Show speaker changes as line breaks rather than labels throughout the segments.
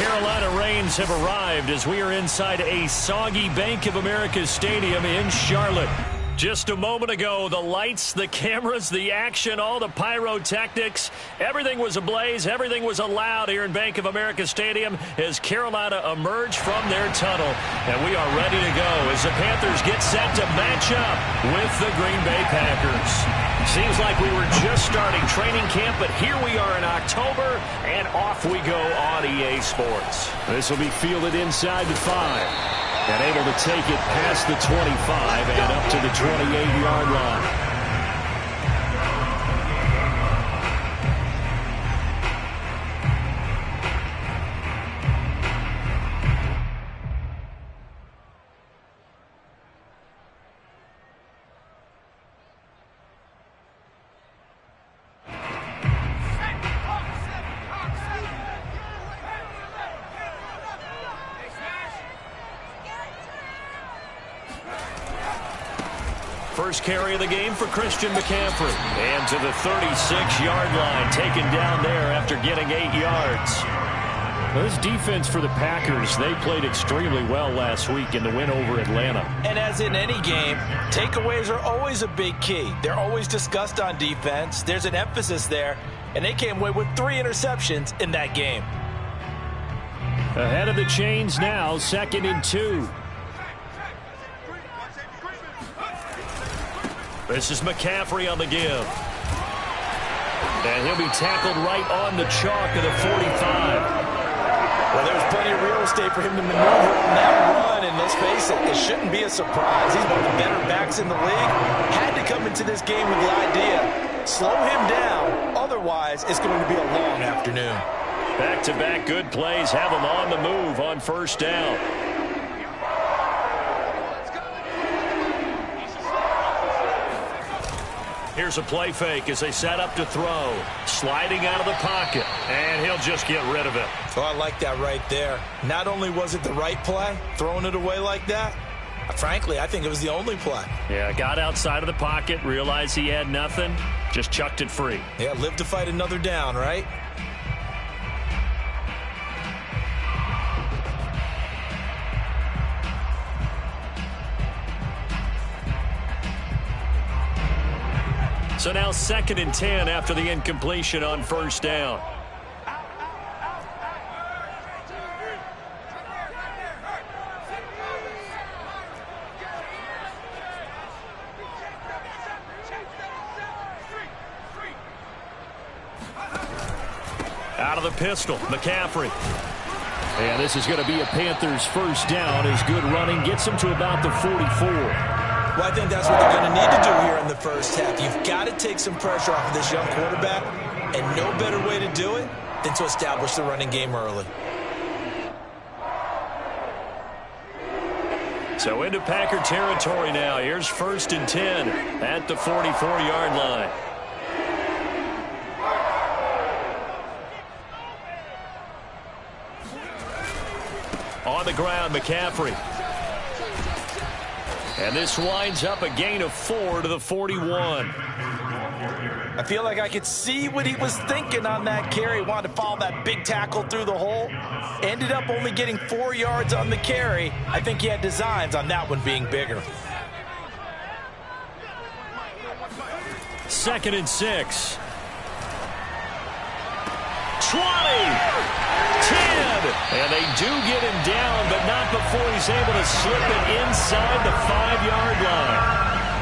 Carolina rains have arrived as we are inside a soggy Bank of America Stadium in Charlotte. Just a moment ago, the lights, the cameras, the action, all the pyrotechnics, everything was ablaze, everything was allowed here in Bank of America Stadium as Carolina emerged from their tunnel. And we are ready to go as the Panthers get set to match up with the Green Bay Packers. Seems like we were just starting training camp, but here we are in October, and off we go on EA Sports.
This will be fielded inside the 5. And able to take it past the 25 and up to the 28-yard line.
First carry of the game for Christian McCaffrey. And to the 36-yard line, taken down there after getting 8 yards.
Well, this defense for the Packers, they played extremely well last week in the win over Atlanta.
And as in any game, takeaways are always a big key. They're always discussed on defense. There's an emphasis there, and they came away with 3 interceptions in that game.
Ahead of the chains now, 2nd and 2.
This is McCaffrey on the give. And he'll be tackled right on the chalk of the 45.
Well, there's plenty of real estate for him to maneuver on that run, and let's face it, it shouldn't be a surprise. He's one of the better backs in the league. Had to come into this game with the idea, slow him down, otherwise it's going to be a long afternoon.
Back-to-back good plays have him on the move on first down. Here's a play fake as they set up to throw. Sliding out of the pocket, and he'll just get rid of it.
Oh, I like that right there. Not only was it the right play, throwing it away like that, frankly, I think it was the only play.
Yeah, got outside of the pocket, realized he had nothing, just chucked it free.
Yeah, live to fight another down, right?
So now 2nd and 10 after the incompletion on first down. Out of the pistol, McCaffrey.
And this is going to be a Panthers first down as good running gets him to about the 44.
Well, I think that's what they're going to need to do here in the first half. You've got to take some pressure off of this young quarterback, and no better way to do it than to establish the running game early.
So into Packer territory now. Here's 1st and 10 at the 44-yard line. On the ground, McCaffrey. And this winds up a gain of 4 to the 41.
I feel like I could see what he was thinking on that carry. Wanted to follow that big tackle through the hole. Ended up only getting 4 yards on the carry. I think he had designs on that one being bigger.
2nd and 6. 20. 10. And they do get him down, but not before he's able to slip it inside the 5-yard line.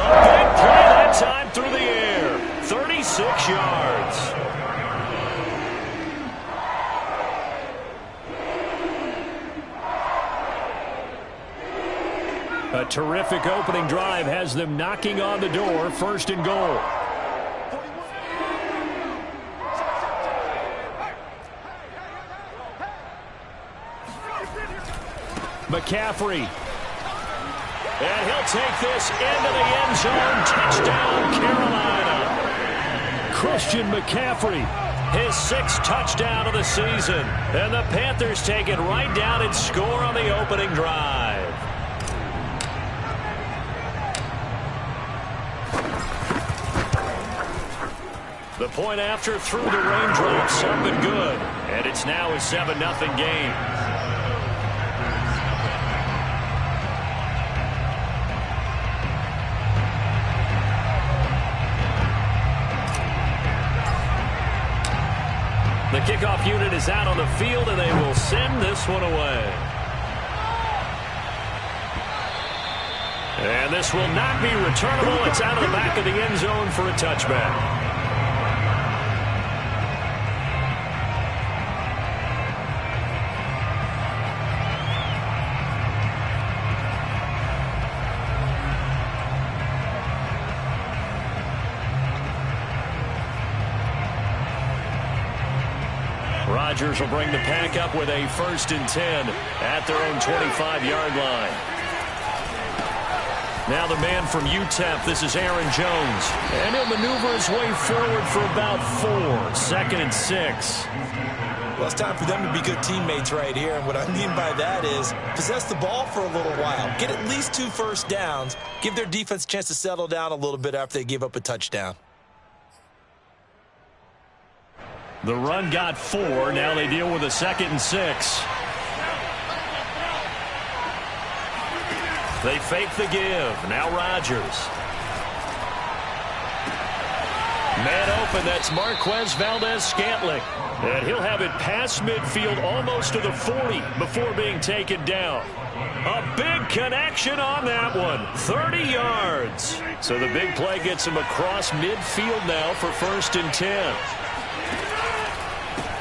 A big play that time through the air. 36 yards. A terrific opening drive has them knocking on the door. 1st and goal. McCaffrey. And he'll take this into the end zone. Touchdown, Carolina.
Christian McCaffrey.
His 6th touchdown of the season. And the Panthers take it right down and score on the opening drive. The point after through the raindrops, up and good. And it's now a 7-0 game. The kickoff unit is out on the field, and they will send this one away. And this will not be returnable. It's out of the back of the end zone for a touchback. Rodgers will bring the pack up with a 1st and 10 at their own 25-yard line. Now the man from UTEP, this is Aaron Jones. And he'll maneuver his way forward for about 4. 2nd and 6.
Well, it's time for them to be good teammates right here. And what I mean by that is possess the ball for a little while. Get at least 2 first downs. Give their defense a chance to settle down a little bit after they give up a touchdown.
The run got 4. Now they deal with a 2nd and 6. They fake the give. Now Rodgers. Man open. That's Marquez Valdez-Scantling. And he'll have it past midfield almost to the 40 before being taken down. A big connection on that one. 30 yards. So the big play gets him across midfield now for 1st and 10.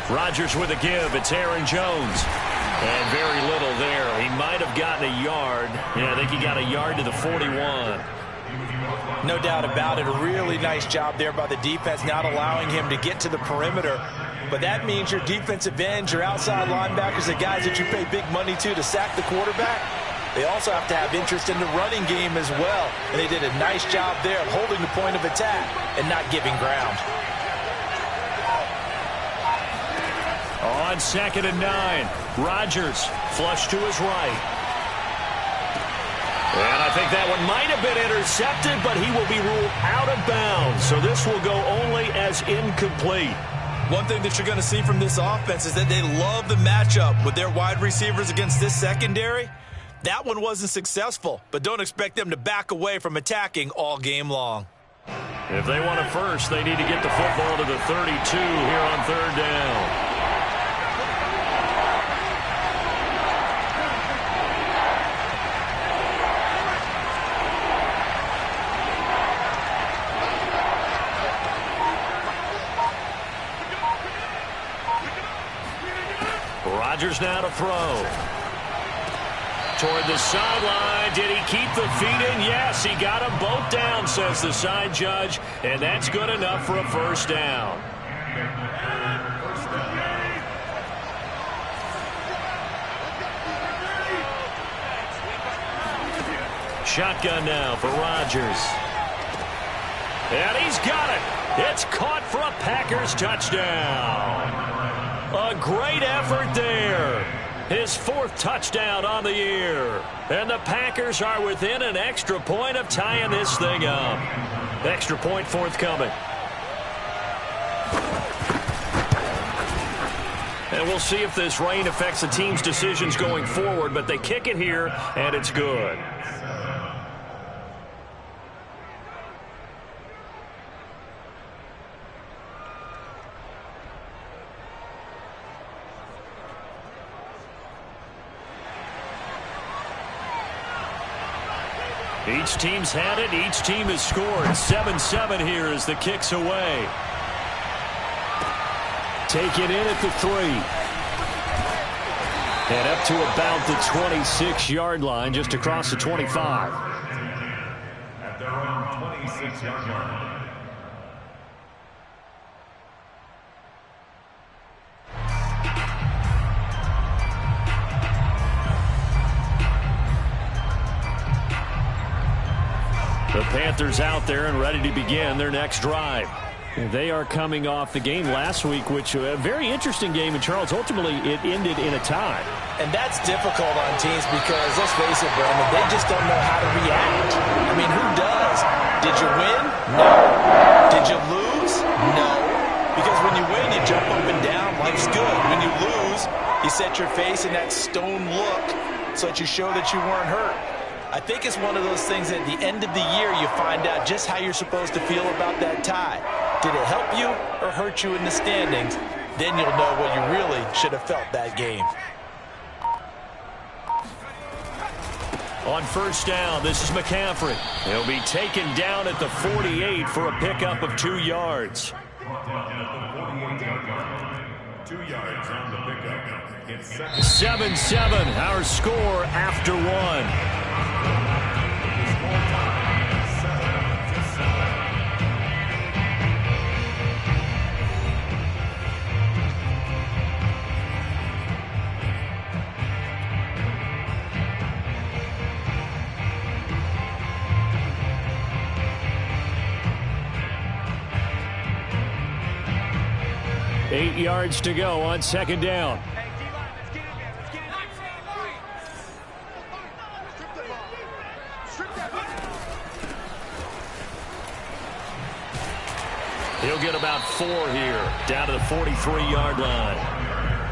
Rodgers with a give. It's Aaron Jones. And very little there. He might have gotten a yard. Yeah, I think he got a yard to the 41.
No doubt about it. A really nice job there by the defense, not allowing him to get to the perimeter. But that means your defensive ends, your outside linebackers, the guys that you pay big money to sack the quarterback, they also have to have interest in the running game as well. And they did a nice job there of holding the point of attack and not giving ground.
On 2nd and 9, Rodgers flush to his right. And I think that one might have been intercepted, but he will be ruled out of bounds. So this will go only as incomplete.
One thing that you're going to see from this offense is that they love the matchup with their wide receivers against this secondary. That one wasn't successful, but don't expect them to back away from attacking all game long.
If they want a first, they need to get the football to the 32 here on 3rd down. Rodgers now to throw. Toward the sideline. Did he keep the feet in? Yes, he got them both down, says the side judge. And that's good enough for a 1st down. Shotgun now for Rodgers. And he's got it. It's caught for a Packers touchdown. A great effort there. His 4th touchdown on the year. And the Packers are within an extra point of tying this thing up. Extra point forthcoming. And we'll see if this rain affects the team's decisions going forward, but they kick it here, and it's good. Each team's had it. Each team has scored. 7-7 here as the kick's away. Take it in at the 3. And up to about the 26-yard line, just across the 25.
At their own 26-yard line.
The Panthers out there and ready to begin their next drive. They are coming off the game last week, which was a very interesting game in Charles. Ultimately, it ended in a tie.
And that's difficult on teams because, let's face it, Brandon, they just don't know how to react. I mean, who does? Did you win? No. Did you lose? No. Because when you win, you jump up and down. Life's good. When you shoes. You set your face in that stone look so that you show that you weren't hurt. I think it's one of those things at the end of the year you find out just how you're supposed to feel about that tie. Did it help you or hurt you in the standings? Then you'll know what you really should have felt that game.
On first down, this is McCaffrey. He'll be taken down at the 48 for a pickup of 2 yards.
2 yards on the pickup. It's
7-7, our score after 1. 8 yards to go on second down. He'll get about 4 here, down to the 43-yard line.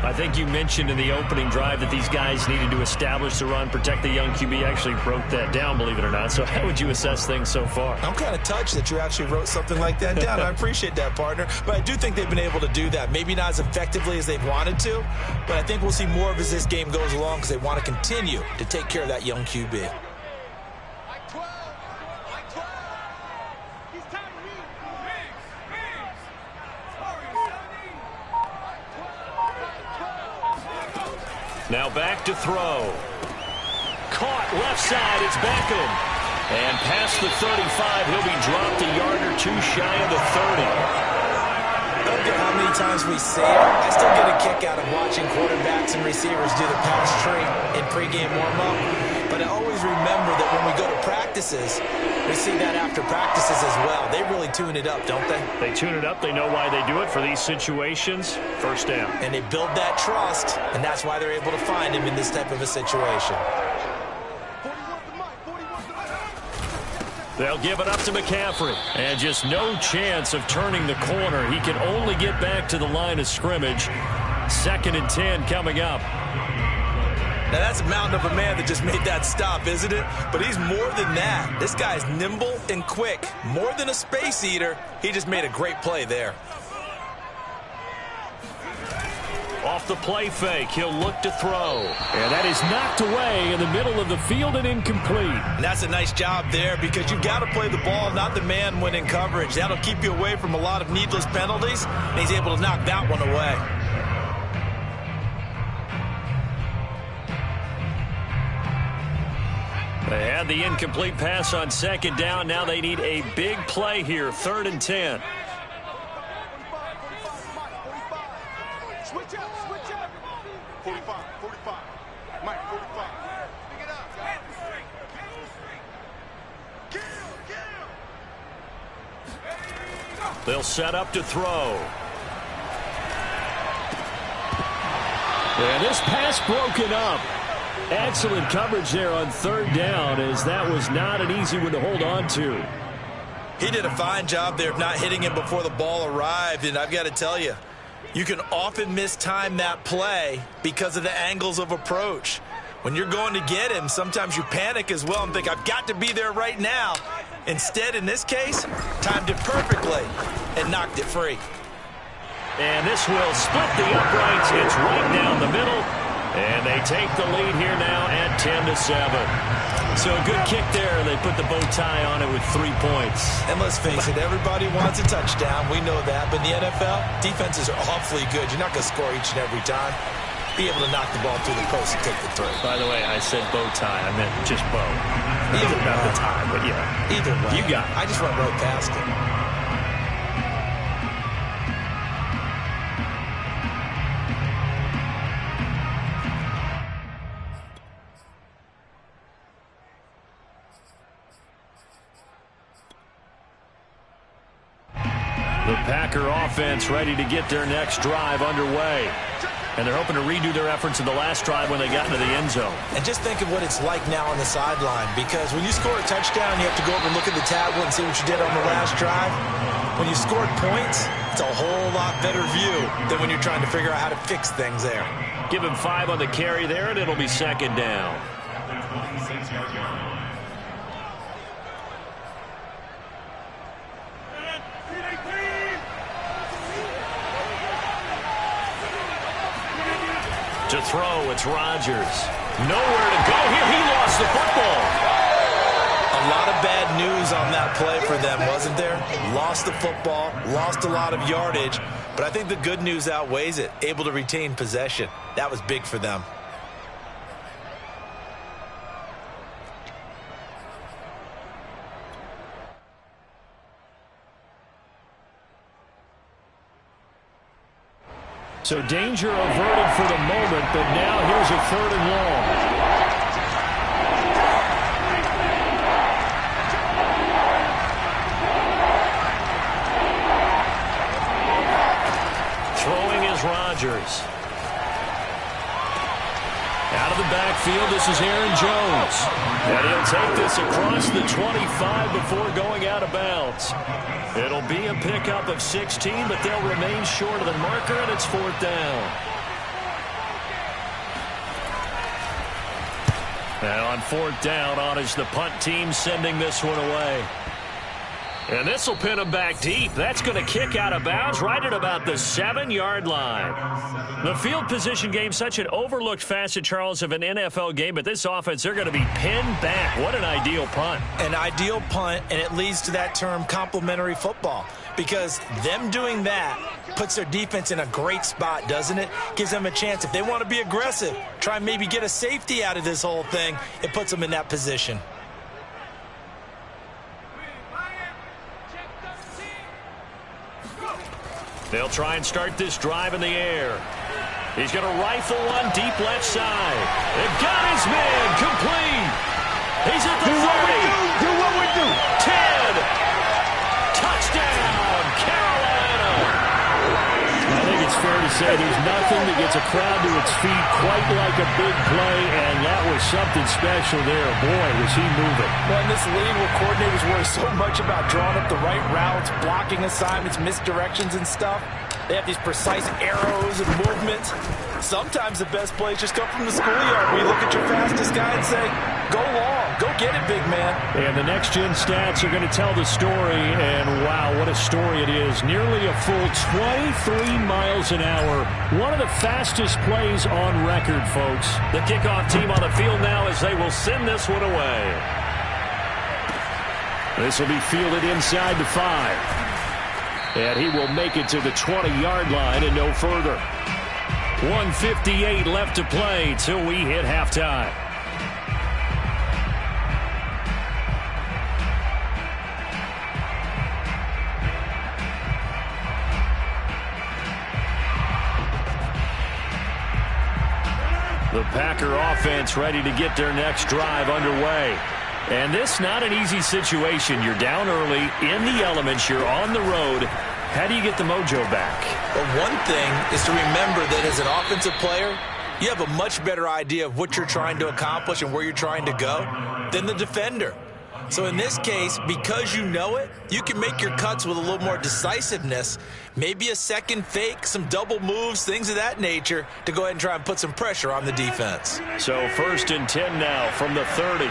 I think you mentioned in the opening drive that these guys needed to establish the run, protect the young QB. Actually wrote that down, believe it or not. So how would you assess things so far?
I'm kind of touched that you actually wrote something like that down. I appreciate that, partner. But I do think they've been able to do that. Maybe not as effectively as they've wanted to, but I think we'll see more of as this game goes along because they want to continue to take care of that young QB.
Now back to throw. Caught left side. It's Beckham. And past the 35, he'll be dropped a yard or 2 shy of the 30.
I don't care how many times we say it. I still get a kick out of watching quarterbacks and receivers do the pass tree in pregame warm-up. But I always remember that when we go to practices, we see that after practices as well. They really tune it up, don't they?
They tune it up. They know why they do it for these situations. First down.
And they build that trust, and that's why they're able to find him in this type of a situation.
They'll give it up to McCaffrey. And just no chance of turning the corner. He can only get back to the line of scrimmage. 2nd and 10 coming up.
Now, that's a mountain of a man that just made that stop, isn't it? But he's more than that. This guy's nimble and quick. More than a space eater, he just made a great play there.
Off the play fake, he'll look to throw. And that is knocked away in the middle of the field and incomplete.
And that's a nice job there because you've got to play the ball, not the man when in coverage. That'll keep you away from a lot of needless penalties, and he's able to knock that one away.
They had the incomplete pass on second down. Now they need a big play here, 3rd and 10.
Switch up. 45. Mike, 45. Pick it up.
They'll set up to throw. And this pass broken up. Excellent coverage there on 3rd down, as that was not an easy one to hold on to.
He did a fine job there of not hitting him before the ball arrived, and I've got to tell you, you can often mistime that play because of the angles of approach. When you're going to get him, sometimes you panic as well and think, I've got to be there right now. Instead, in this case, timed it perfectly and knocked it free.
And this will split the uprights. It's right down the middle. And they take the lead here now at 10-7. So a good kick there. They put the bow tie on it with 3 points.
And let's face it, everybody wants a touchdown. We know that. But in the NFL, defenses are awfully good. You're not going to score each and every time. Be able to knock the ball through the post and take the throw.
By the way, I said bow tie. I meant just bow.
Either
not
way.
the tie, but yeah.
Either way.
You got it.
I just went right past it.
The Packer offense ready to get their next drive underway. And they're hoping to redo their efforts in the last drive when they got into the end zone.
And just think of what it's like now on the sideline, because when you score a touchdown, you have to go over and look at the tablet and see what you did on the last drive. When you scored points, it's a whole lot better view than when you're trying to figure out how to fix things there.
Give him 5 on the carry there, and it'll be second down. To throw, it's Rodgers. Nowhere to go here. He lost the football.
A lot of bad news on that play for them, wasn't there? Lost the football, lost a lot of yardage, but I think the good news outweighs it. Able to retain possession. That was big for them.
So danger averted for the moment, but now here's a 3rd and long.
Throwing is Rodgers. Out of the backfield, this is Aaron Jones. And he'll take this across the 25 before going out of bounds. It'll be a pickup of 16, but they'll remain short of the marker, and it's 4th down. And on 4th down, on is the punt team sending this one away. And this will pin him back deep. That's going to kick out of bounds right at about the 7-yard line. The field position game, such an overlooked facet, Charles, of an NFL game, but this offense, they're going to be pinned back. What an ideal punt.
An ideal punt, and it leads to that term complementary football, because them doing that puts their defense in a great spot, doesn't it? Gives them a chance. If they want to be aggressive, try and maybe get a safety out of this whole thing, it puts them in that position.
They'll try and start this drive in the air. He's going to rifle one deep left side. They've got his man complete. He's at the 30.
Do what we do.
10. Touchdown, Carolina.
I think it's fair to say there's nothing that gets a crowd to its feet quite like a big play, and that was something special there. Boy, was he moving.
Well, in this league where coordinators worry so much about drawing up the right routes, blocking assignments, misdirections and stuff, they have these precise arrows and movements. Sometimes the best plays just come from the schoolyard where you look at your fastest guy and say, go long, go get it, big man.
And the next-gen stats are going to tell the story, and wow, what a story it is. Nearly a full 23 miles an hour. One of the fastest plays on record, folks.
The kickoff team on the field now as they will send this one away.
This will be fielded inside the 5. And he will make it to the 20-yard line and no further.
1:58 left to play till we hit halftime. The Packer offense ready to get their next drive underway. And this not an easy situation. You're down early, in the elements, you're on the road. How do you get the mojo back?
Well, one thing is to remember that as an offensive player, you have a much better idea of what you're trying to accomplish and where you're trying to go than the defender. So in this case, because you know it, you can make your cuts with a little more decisiveness, maybe a second fake, some double moves, things of that nature, to go ahead and try and put some pressure on the defense.
So 1st and 10 now from the 30.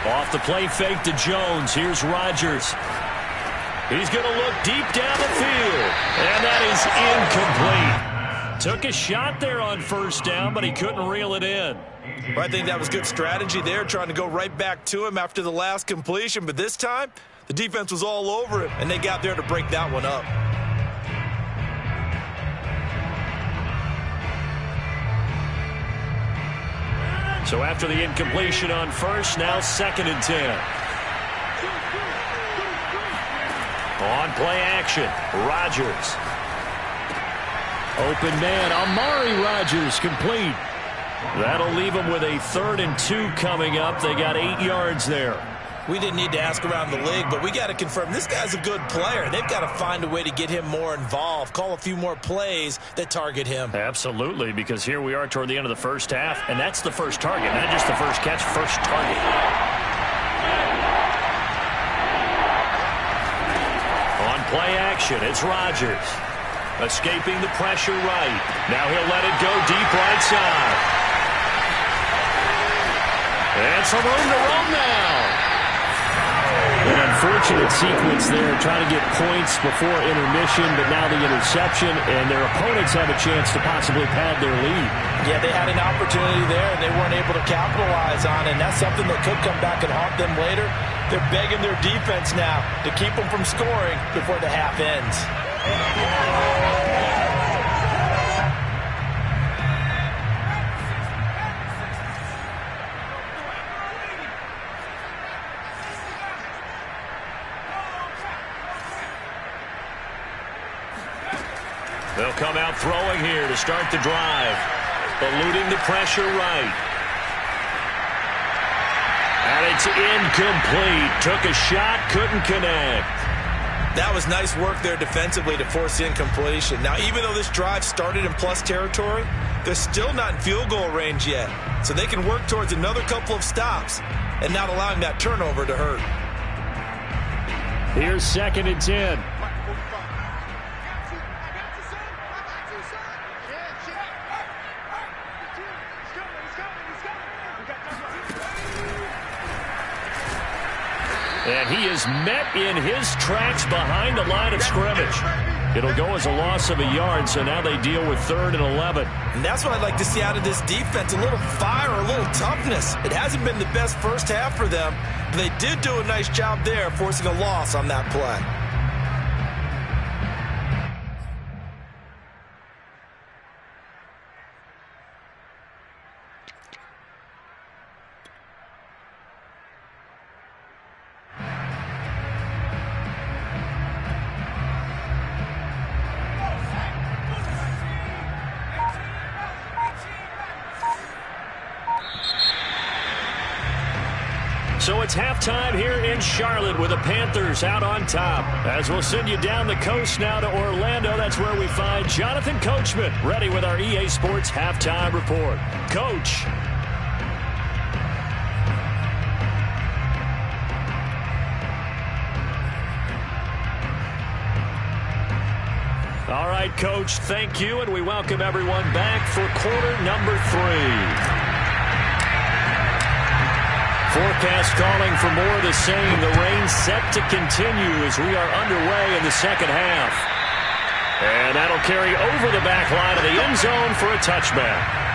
Off the play fake to Jones. Here's Rodgers. He's going to look deep down the field. And that is incomplete. Took a shot there on 1st down, but he couldn't reel it in.
Well, I think that was good strategy there, trying to go right back to him after the last completion. But this time, the defense was all over him, and they got there to break that one up.
So after the incompletion on 1st, now 2nd and 10. On play action, Rodgers.
Open man, Amari Rodgers, complete.
That'll leave them with a 3rd and 2 coming up. They got 8 yards there.
We didn't need to ask around the league, but we got to confirm this guy's a good player. They've got to find a way to get him more involved, call a few more plays that target him.
Absolutely, because here we are toward the end of the 1st half, and that's the first target, not just the first catch, first target. On Play action. It's Rodgers. Escaping the pressure right. Now he'll let it go deep right side. And some room to roam now.
An unfortunate sequence there, trying to get points before intermission, but now the interception, and their opponents have a chance to possibly pad their lead.
Yeah, they had an opportunity there, and they weren't able to capitalize on it, and that's something that could come back and haunt them later. They're begging their defense now to keep them from scoring before the half ends.
They'll come out throwing here to start the drive. Eluding the pressure right. And it's incomplete. Took a shot, couldn't connect.
That was nice work there defensively to force the incompletion. Now, even though this drive started in plus territory, they're still not in field goal range yet. So they can work towards another couple of stops and not allowing that turnover to hurt.
Here's 2nd and 10.
And he is met in his tracks behind the line of scrimmage. It'll go as a loss of a yard, so now they deal with 3rd and 11.
And that's what I'd like to see out of this defense, a little fire, a little toughness. It hasn't been the best first half for them, but they did do a nice job there forcing a loss on that play.
So it's halftime here in Charlotte with the Panthers out on top. As we'll send you down the coast now to Orlando, that's where we find Jonathan Coachman ready with our EA Sports Halftime Report. Coach. All right, Coach, thank you, and we welcome everyone back for quarter number 3. Forecast calling for more of the same. The rain set to continue as we are underway in the second half. And that'll carry over the back line of the end zone for a touchback.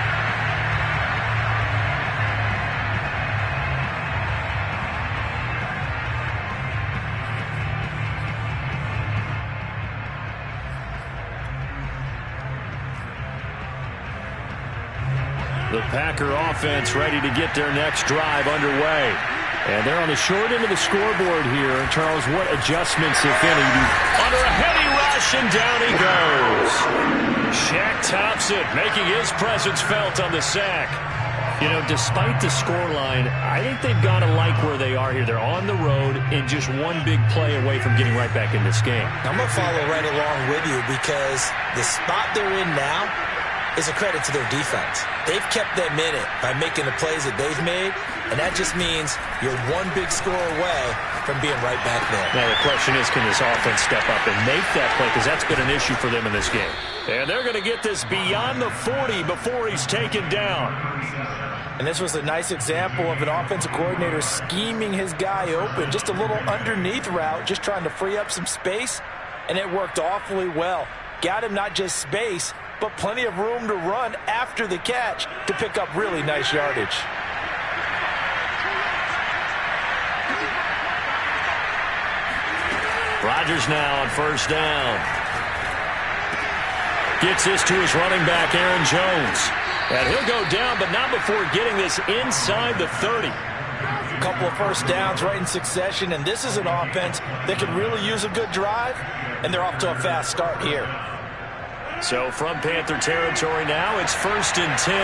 The Packer offense ready to get their next drive underway.
And they're on the short end of the scoreboard here. Charles, what adjustments, if any?
Under a heavy rush, and down he goes. Shaq Thompson making his presence felt on the sack.
You know, despite the scoreline, I think they've got to like where they are here. They're on the road and just one big play away from getting right back in this game.
I'm going to follow right along with you because the spot they're in now is a credit to their defense. They've kept them in it by making the plays that they've made, and that just means you're one big score away from being right back there.
Now the question is, can this offense step up and make that play? Because that's been an issue for them in this game.
And they're going to get this beyond the 40 before he's taken down.
And this was a nice example of an offensive coordinator scheming his guy open. Just a little underneath route, just trying to free up some space, and it worked awfully well. Got him not just space, but plenty of room to run after the catch to pick up really nice yardage.
Rodgers now on first down. Gets this to his running back, Aaron Jones. And he'll go down, but not before getting this inside the 30.
A couple of first downs right in succession, and this is an offense that can really use a good drive, and they're off to a fast start here.
So from Panther territory now, it's 1st and 10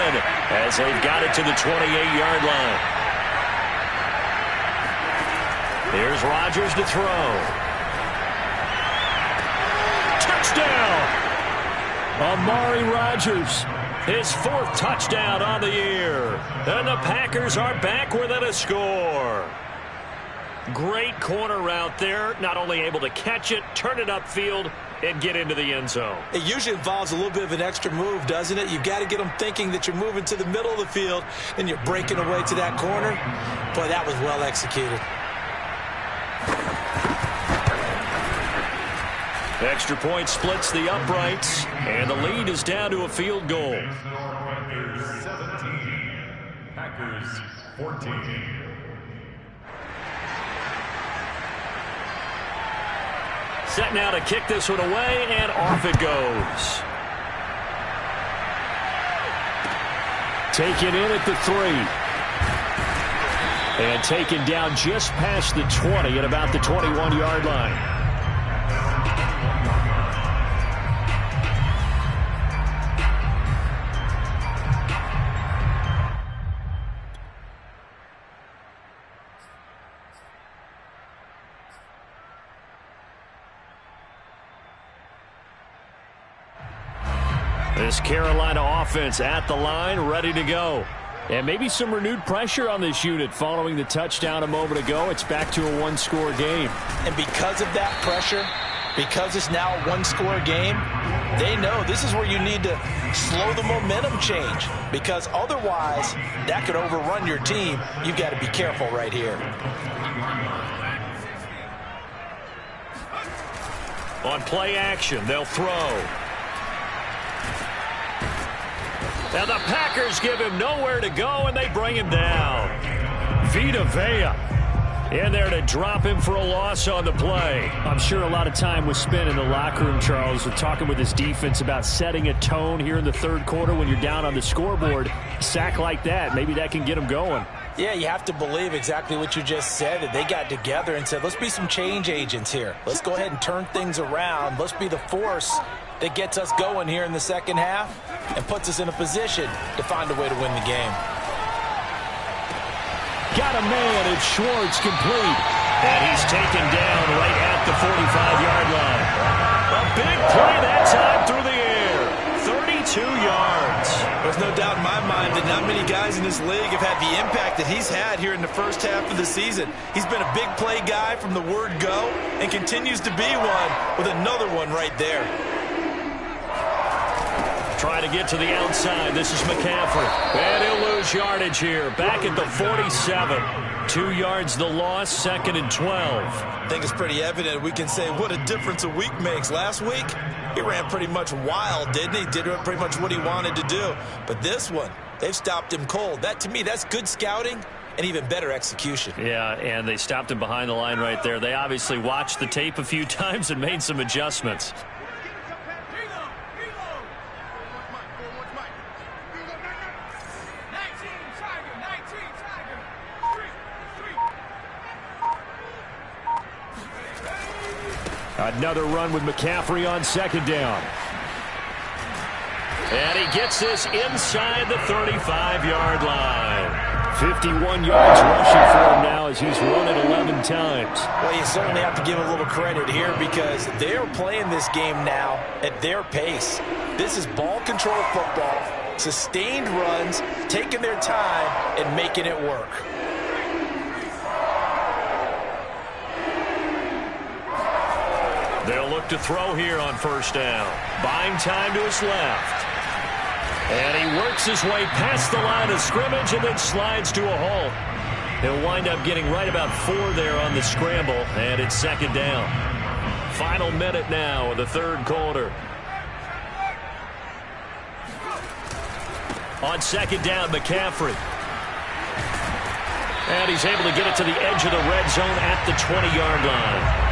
as they've got it to the 28-yard line. Here's Rodgers to throw. Touchdown!
Amari Rodgers.
His 4th touchdown on the year. And the Packers are back within a score. Great corner route there. Not only able to catch it, turn it upfield, and get into the end zone.
It usually involves a little bit of an extra move, doesn't it? You've got to get them thinking that you're moving to the middle of the field and you're breaking away to that corner. Boy, that was well executed.
Extra point splits the uprights, and the lead is down to a field goal.
Panthers 17, Packers 14.
Set now to kick this one away, and off it goes.
Taken in at the 3. And taken down just past the 20 at about the 21-yard line.
This Carolina offense at the line, ready to go.
And maybe some renewed pressure on this unit following the touchdown a moment ago. It's back to a one-score game.
And because of that pressure, because it's now a one-score game, they know this is where you need to slow the momentum change, because otherwise that could overrun your team. You've got to be careful right here.
On play action, they'll throw. Now the Packers give him nowhere to go, and they bring him down. Vita Vea in there to drop him for a loss on the play.
I'm sure a lot of time was spent in the locker room, Charles, with talking with his defense about setting a tone here in the third quarter when you're down on the scoreboard. A sack like that, maybe that can get him going.
Yeah, you have to believe exactly what you just said, that they got together and said, let's be some change agents here. Let's go ahead and turn things around. Let's be the force that gets us going here in the second half and puts us in a position to find a way to win the game.
Got a man, it's Schwartz, complete.
And he's taken down right at the 45-yard line. A big play that time through the air. 32 yards.
There's no doubt in my mind that not many guys in this league have had the impact that he's had here in the first half of the season. He's been a big play guy from the word go and continues to be one with another one right there.
Trying to get to the outside. This is McCaffrey. And he'll lose yardage here. Back at the 47. 2 yards the loss, 2nd and 12.
I think it's pretty evident. We can say what a difference a week makes. Last week, he ran pretty much wild, didn't he? Did pretty much what he wanted to do. But this one, they've stopped him cold. That, to me, that's good scouting and even better execution.
Yeah, and they stopped him behind the line right there. They obviously watched the tape a few times and made some adjustments.
Another run with McCaffrey on 2nd down.
And he gets this inside the 35-yard line.
51 yards rushing for him now as he's run it 11 times.
Well, you certainly have to give him a little credit here because they're playing this game now at their pace. This is ball control football, sustained runs, taking their time and making it work.
They'll look to throw here on 1st down. Buying time to his left. And he works his way past the line of scrimmage and then slides to a halt. He'll wind up getting right about 4 there on the scramble, and it's 2nd down. Final minute now of the 3rd quarter. On 2nd down, McCaffrey. And he's able to get it to the edge of the red zone at the 20-yard line.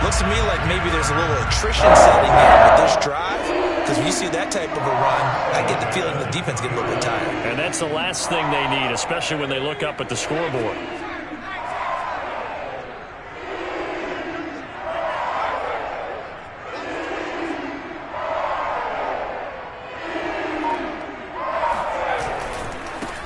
Looks to me like maybe there's a little attrition setting in with this drive, because when you see that type of a run, I get the feeling the defense get a little bit tired.
And that's the last thing they need, especially when they look up at the scoreboard.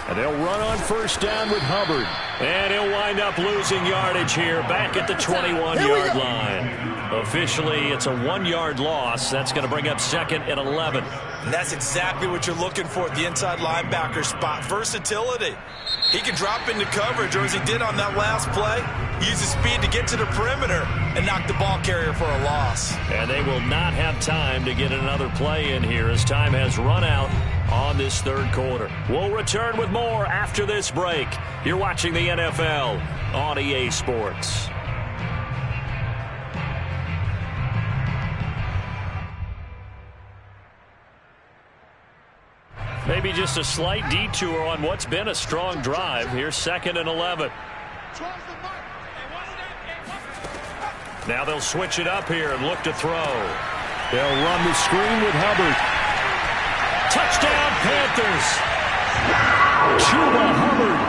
And they'll run on 1st down with Hubbard.
And he'll wind up losing yardage here back at the 21-yard line. Officially, it's a 1-yard loss. That's going to bring up 2nd and 11.
And that's exactly what you're looking for at the inside linebacker spot. Versatility. He can drop into coverage, or as he did on that last play, use his speed to get to the perimeter and knock the ball carrier for a loss.
And they will not have time to get another play in here as time has run out on this third quarter. We'll return with more after this break. You're watching the NFL on EA Sports. Maybe just a slight detour on what's been a strong drive. Here's 2nd and 11. Now they'll switch it up here and look to throw.
They'll run the screen with Hubbard.
Touchdown, Panthers.
Chuba Hubbard.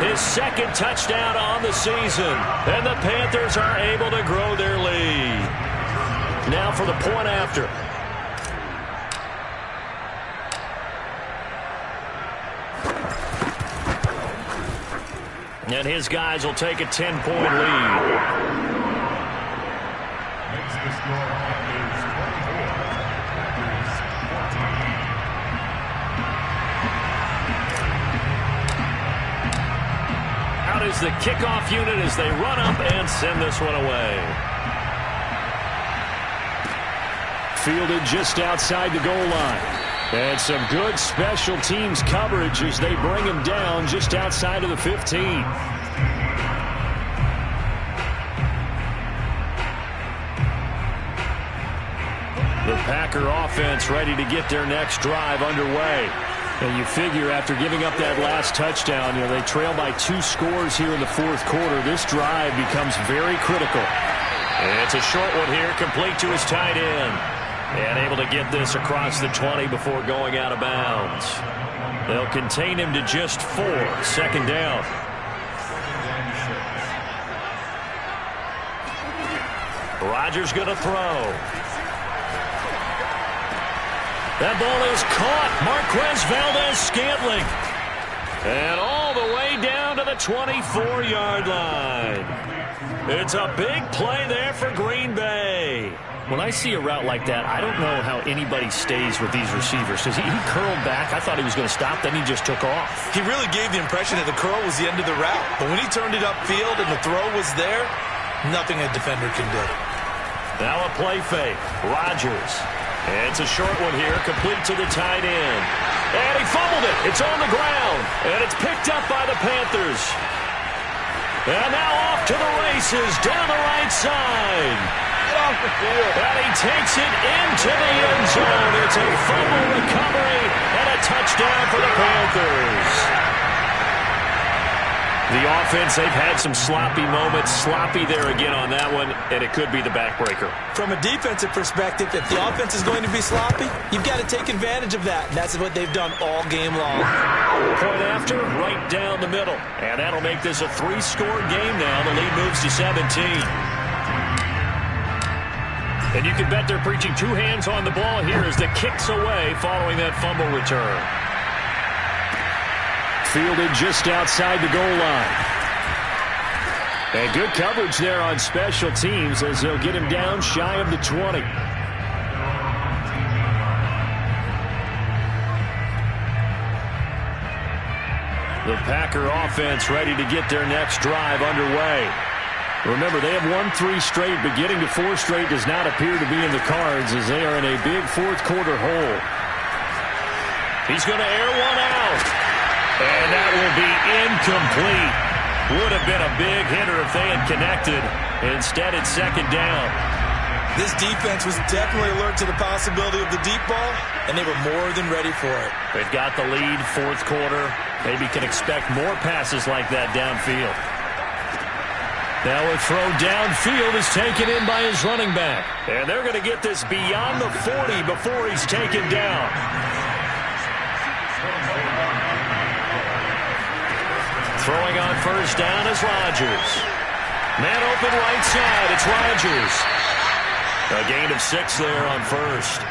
His 2nd touchdown on the season. And the Panthers are able to grow their lead. Now for the point after. And his guys will take a 10-point lead.
Makes the score Panthers 24, Panthers 14.
Out is the kickoff unit as they run up and send this one away.
Fielded just outside the goal line. And some good special teams coverage as they bring him down just outside of the 15.
The Packer offense ready to get their next drive underway.
And you figure after giving up that last touchdown, they trail by 2 scores here in the fourth quarter. This drive becomes very critical.
And it's a short one here, complete to his tight end. And able to get this across the 20 before going out of bounds. They'll contain him to just 4. 2nd down. Rodgers going to throw. That ball is caught. Marquez Valdez-Scantling. And all the way down to the 24-yard line. It's a big play there for Green Bay.
When I see a route like that, I don't know how anybody stays with these receivers. Because he curled back. I thought he was going to stop. Then he just took off.
He really gave the impression that the curl was the end of the route. But when he turned it upfield and the throw was there, nothing a defender can do.
Now a play fake. Rodgers. It's a short one here, complete to the tight end. And he fumbled it. It's on the ground. And it's picked up by the Panthers. And now off to the races down the right side. And he takes it into the end zone. It's a fumble recovery and a touchdown for the Panthers. The offense, they've had some sloppy moments. Sloppy there again on that one, and it could be the backbreaker.
From a defensive perspective, if the offense is going to be sloppy, you've got to take advantage of that. And that's what they've done all game long.
Point after, right down the middle. And that'll make this a 3-score game now. The lead moves to 17. And you can bet they're preaching 2 hands on the ball here as the kick's away following that fumble return.
Fielded just outside the goal line. And good coverage there on special teams as they'll get him down shy of the 20.
The Packer offense ready to get their next drive underway.
Remember, they have won 3 straight, but getting to 4 straight does not appear to be in the cards as they are in a big fourth quarter hole.
He's going to air one out. And that will be incomplete. Would have been a big hitter if they had connected. Instead, it's 2nd down.
This defense was definitely alert to the possibility of the deep ball, and they were more than ready for it.
They've got the lead, fourth quarter. Maybe can expect more passes like that downfield. Now a throw downfield is taken in by his running back. And they're going to get this beyond the 40 before he's taken down. Throwing on first down is Rodgers. Man open right side, it's Rodgers. A gain of 6 there on first.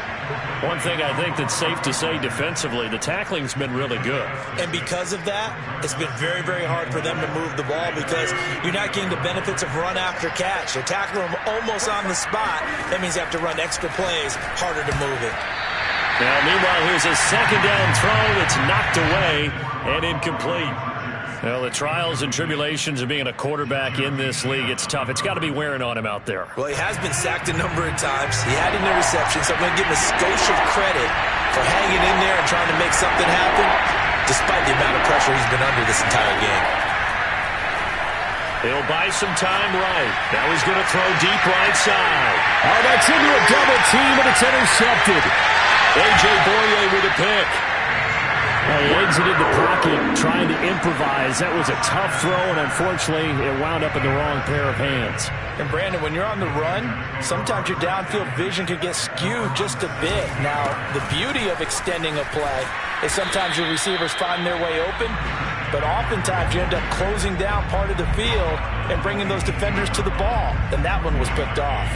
One thing I think that's safe to say defensively, the tackling's been really good.
And because of that, it's been very, very hard for them to move the ball because you're not getting the benefits of run after catch. They tackle them almost on the spot. That means you have to run extra plays, harder to move it.
Now, meanwhile, here's a second down throw that's knocked away and incomplete. Well, the trials and tribulations of being a quarterback in this league, it's tough. It's got to be wearing on him out there.
Well, he has been sacked a number of times. He had an interception, so I'm going to give him a skosh of credit for hanging in there and trying to make something happen, despite the amount of pressure he's been under this entire game.
He'll buy some time right. Now he's going to throw deep right side.
Oh, that's into a double team, and it's intercepted.
A.J. Boye with a pick.
He exited the pocket trying to improvise. That was a tough throw, and unfortunately, it wound up in the wrong pair of hands.
And, Brandon, when you're on the run, sometimes your downfield vision could get skewed just a bit. Now, the beauty of extending a play is sometimes your receivers find their way open, but oftentimes you end up closing down part of the field and bringing those defenders to the ball. And that one was picked off.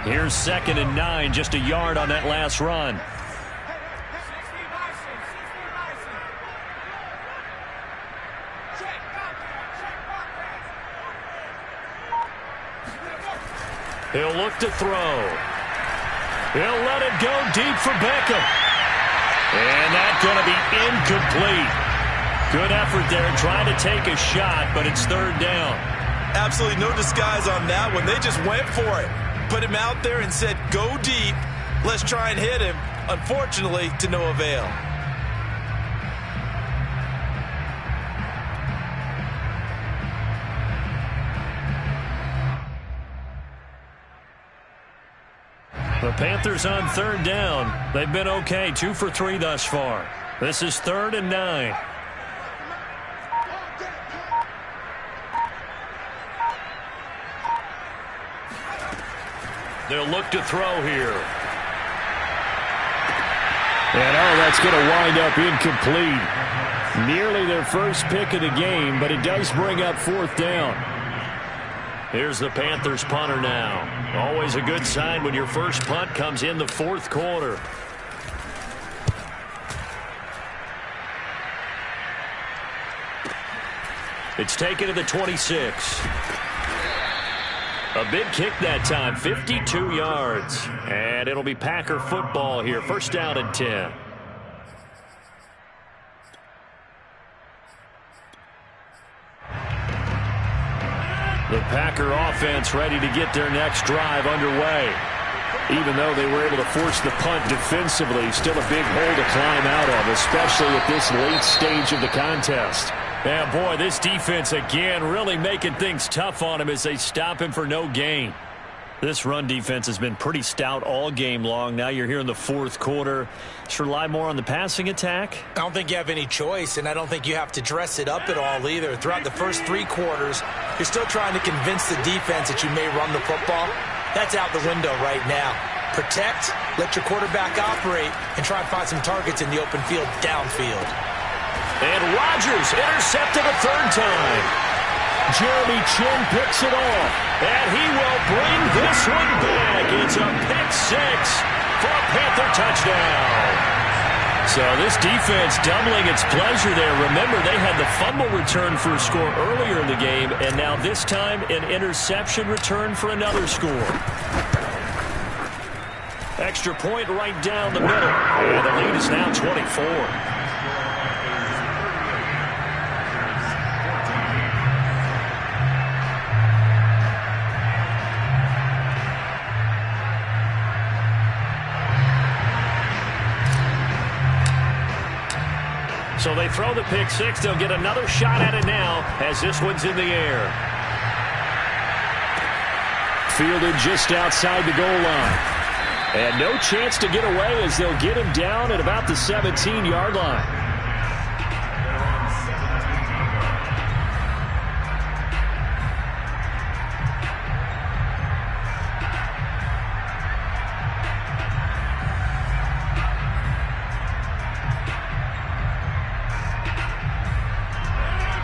Here's 2nd and 9, just a yard on that last run. He'll look to throw. He'll let it go deep for Beckham. And that's going to be incomplete. Good effort there trying to take a shot, but it's 3rd down.
Absolutely no disguise on that one. They just went for it. Put him out there and said, go deep. Let's try and hit him. Unfortunately, to no avail.
The Panthers on 3rd down. They've been okay, 2 for 3 thus far. This is 3rd and 9. They'll look to throw here.
And that's going to wind up incomplete. Nearly their first pick of the game, but it does bring up 4th down.
Here's the Panthers punter now. Always a good sign when your first punt comes in the 4th quarter. It's taken to the 26. A big kick that time, 52 yards. And it'll be Packer football here. 1st down and 10. The Packer offense ready to get their next drive underway. Even though they were able to force the punt defensively, still a big hole to climb out of, especially at this late stage of the contest. Yeah, boy, this defense again really making things tough on him as they stop him for no gain. This run defense has been pretty stout all game long. Now you're here in the 4th quarter. Should rely more on the passing attack?
I don't think you have any choice, and I don't think you have to dress it up at all either. Throughout the first 3 quarters, you're still trying to convince the defense that you may run the football. That's out the window right now. Protect, let your quarterback operate, and try and find some targets in the open field downfield.
And Rodgers intercepted a 3rd time.
Jeremy Chin picks it off.
And he will bring this one back. It's a pick 6 for a Panther touchdown. So this defense doubling its pleasure there. Remember, they had the fumble return for a score earlier in the game, and now this time an interception return for another score. Extra point right down the middle. And the lead is now 24. So they throw the pick 6. They'll get another shot at it now as this one's in the air.
Fielded just outside the goal line. And no chance to get away as they'll get him down at about the 17-yard line.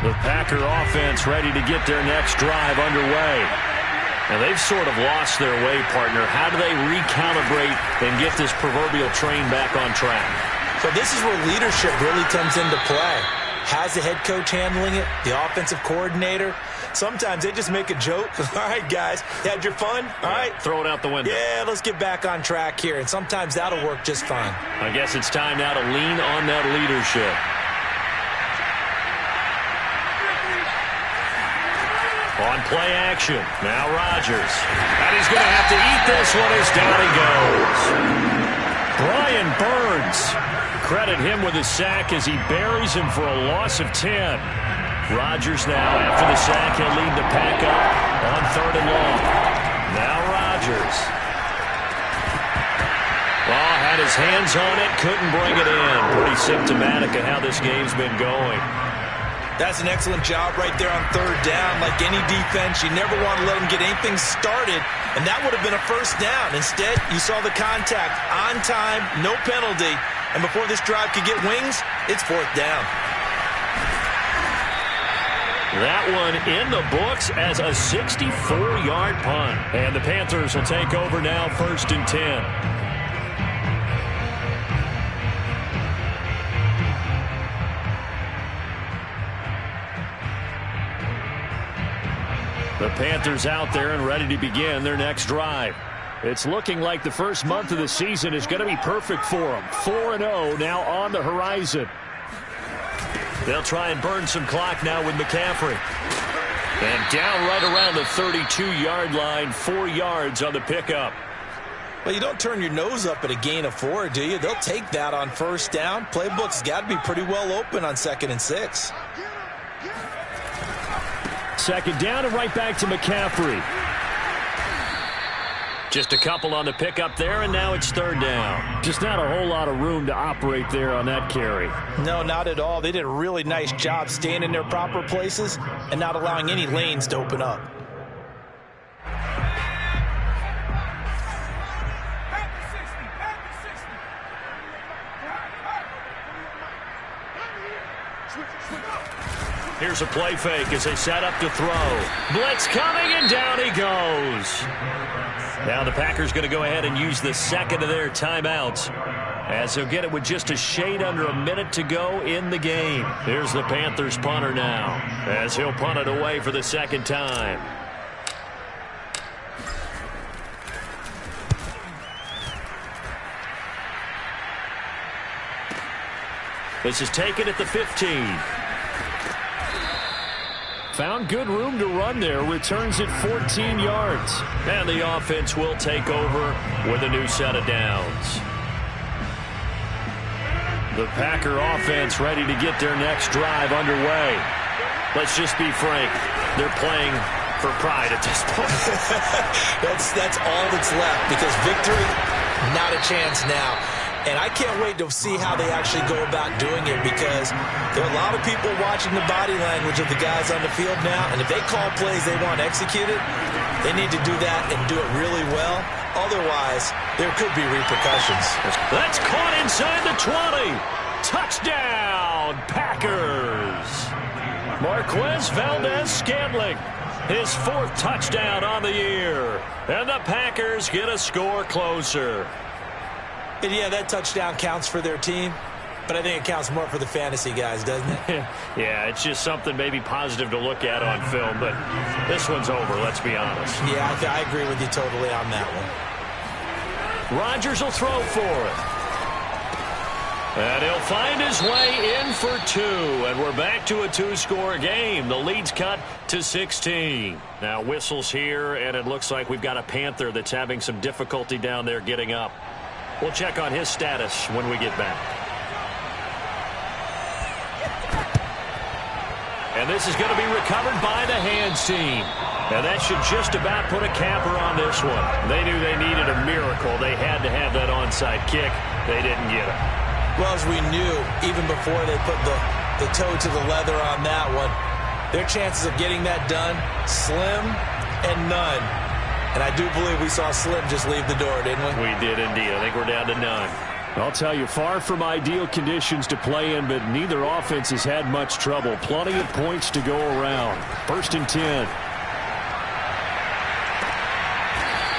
The Packer offense ready to get their next drive underway. And they've sort of lost their way, partner. How do they recalibrate and get this proverbial train back on track?
So this is where leadership really comes into play. How's the head coach handling it? The offensive coordinator? Sometimes they just make a joke. All right, guys, had your fun? All right.
Throw it out the window.
Yeah, let's get back on track here. And sometimes that'll work just fine.
I guess it's time now to lean on that leadership. On play action. Now Rodgers. And he's going to have to eat this one as down he goes. Brian Burns. Credit him with a sack as he buries him for a loss of 10. Rodgers now, after the sack, he'll lead the pack up on 3rd and long. Now Rodgers. Well, had his hands on it, couldn't bring it in. Pretty symptomatic of how this game's been going.
That's an excellent job right there on 3rd down. Like any defense, you never want to let them get anything started, and that would have been a 1st down. Instead, you saw the contact on time, no penalty, and before this drive could get wings, it's 4th down.
That one in the books as a 64-yard punt. And the Panthers will take over now, 1st and 10. The Panthers out there and ready to begin their next drive. It's looking like the first month of the season is going to be perfect for them. 4-0 now on the horizon. They'll try and burn some clock now with McCaffrey. And down right around the 32-yard line, 4 yards on the pickup.
Well, you don't turn your nose up at a gain of 4, do you? They'll take that on 1st down. Playbook's got to be pretty well open on 2nd and 6.
2nd down and right back to McCaffrey.
Just a couple on the pickup there, and now it's 3rd down.
Just not a whole lot of room to operate there on that carry.
No, not at all. They did a really nice job staying in their proper places and not allowing any lanes to open up.
Here's a play fake as they set up to throw. Blitz coming, and down he goes. Now the Packers going to go ahead and use the 2nd of their timeouts, as they'll get it with just a shade under a minute to go in the game. Here's the Panthers punter now, as he'll punt it away for the 2nd time. This is taken at the 15.
Found good room to run there. Returns it 14 yards.
And the offense will take over with a new set of downs. The Packer offense ready to get their next drive underway. Let's just be frank. They're playing for pride at this point.
That's all that's left, because victory, not a chance now. And I can't wait to see how they actually go about doing it, because there are a lot of people watching the body language of the guys on the field now, and if they call plays they want executed, they need to do that and do it really well. Otherwise, there could be repercussions.
That's caught inside the 20. Touchdown, Packers. Marquez Valdez-Scantling, his 4th touchdown on the year. And the Packers get a score closer.
And yeah, that touchdown counts for their team, but I think it counts more for the fantasy guys, doesn't it?
Yeah, it's just something maybe positive to look at on film, but this one's over, let's be honest.
Yeah, I agree with you totally on that one.
Rodgers will throw for it. And he'll find his way in for 2, and we're back to a 2-score game. The lead's cut to 16. Now whistles here, and it looks like we've got a Panther that's having some difficulty down there getting up. We'll check on his status when we get back. And this is going to be recovered by the hands team. Now that should just about put a capper on this one. They knew they needed a miracle. They had to have that onside kick. They didn't get it.
Well, as we knew, even before they put the toe to the leather on that one, their chances of getting that done, slim and none. And I do believe we saw Slim just leave the door, didn't we?
We did indeed. I think we're down to none.
I'll tell you, far from ideal conditions to play in, but neither offense has had much trouble. Plenty of points to go around. 1st and 10.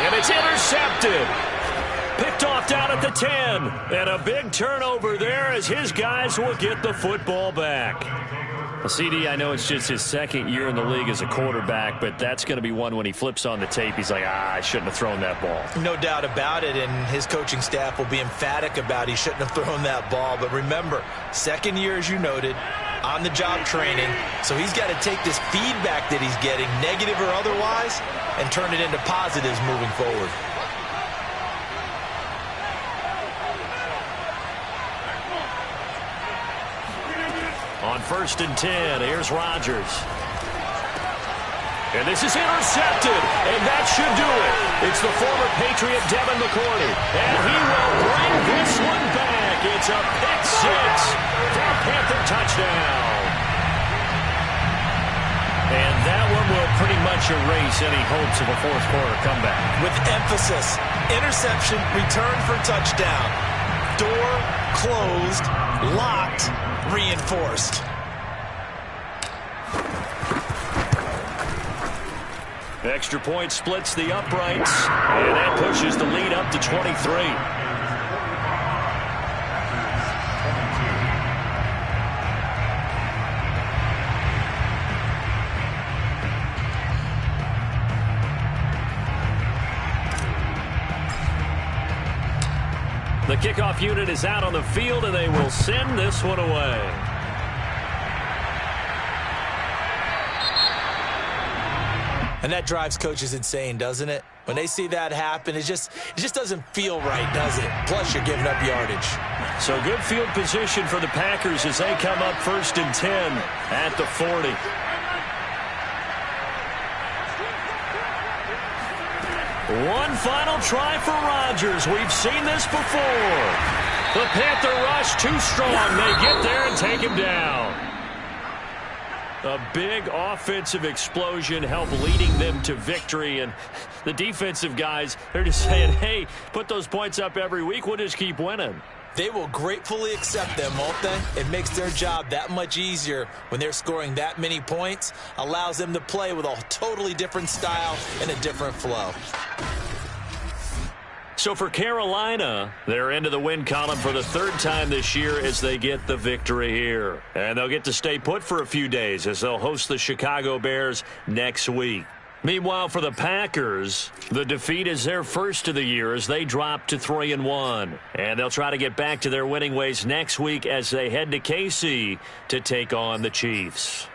And it's intercepted. Picked off down at the 10. And a big turnover there as his guys will get the football back. Well, CD, I know it's just his second year in the league as a quarterback, but that's going to be one when he flips on the tape. He's like, I shouldn't have thrown that ball.
No doubt about it, and his coaching staff will be emphatic about he shouldn't have thrown that ball. But remember, second year, as you noted, on-the-job training, so he's got to take this feedback that he's getting, negative or otherwise, and turn it into positives moving forward.
On 1st and 10, here's Rodgers. And this is intercepted, and that should do it. It's the former Patriot Devin McCourty, and he will bring this one back. It's a pick six for a Panther touchdown. And that one will pretty much erase any hopes of a fourth quarter comeback.
With emphasis, interception, return for touchdown. Door closed, locked, reinforced.
Extra point splits the uprights, and that pushes the lead up to 23. The kickoff unit is out on the field, and they will send this one away.
And that drives coaches insane, doesn't it? When they see that happen, it just doesn't feel right, does it? Plus, you're giving up yardage.
So good field position for the Packers as they come up 1st and 10 at the 40. One final try for Rodgers. We've seen this before. The Panther rush too strong. They get there and take him down. A big offensive explosion helped leading them to victory. And the defensive guys, they're just saying, hey, put those points up every week. We'll just keep winning.
They will gratefully accept them, won't they? It makes their job that much easier when they're scoring that many points. Allows them to play with a totally different style and a different flow.
So for Carolina, they're into the win column for the 3rd time this year as they get the victory here. And they'll get to stay put for a few days as they'll host the Chicago Bears next week. Meanwhile, for the Packers, the defeat is their first of the year as they drop to 3-1. And they'll try to get back to their winning ways next week as they head to KC to take on the Chiefs.